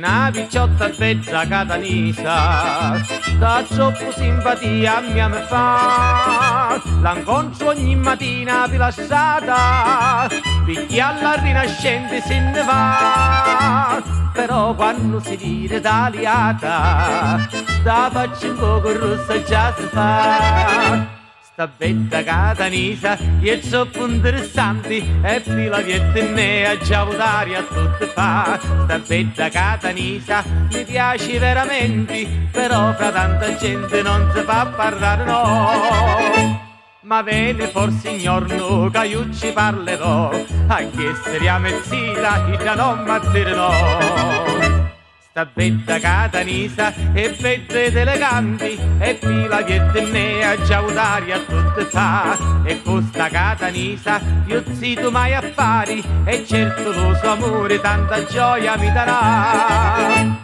una picciotta bella catanisa, da troppo simpatia mi fa, l'incontro ogni mattina rilassata, picchia alla rinascente se ne va, però quando si tira tagliata, da faccia un poco rossa già si fa. Sta bella catanisa è troppo interessante e più la vietnamese già d'aria a tutte fa. Sta bella catanisa mi piace veramente, però fra tanta gente non si fa parlare no. Ma bene forse signor che io ci parlerò, anche se riamezzita e da non mattere no. Sta bella catanisa è bella ed elegante e pila vietnamese già un'aria a tutte fa. E con sta catanisa io zitto mai affari e certo lo suo amore tanta gioia mi darà.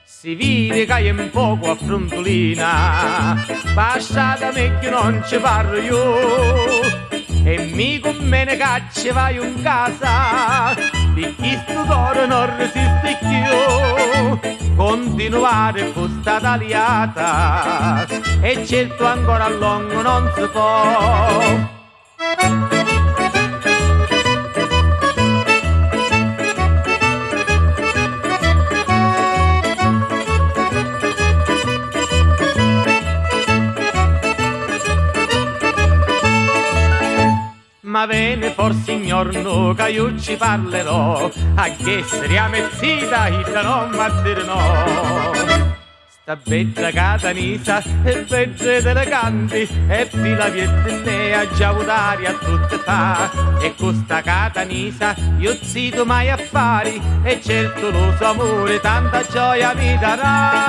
Si vede che è un poco a frontolina, basta da me che non ci parlo io, e mi conviene che ci vai in casa, perché sto cuore non resiste più, continuare con sta tagliata, e certo ancora a lungo non si può. Ma bene forse signor no che io ci parlerò, anche se riamezzita e da non mattere no. Sta bella catanisa è bella ed elegante e fila vietnamese già un'aria a tutte fa. E con sta catanisa io zitto mai affari e certo lo suo amore tanta gioia mi darà.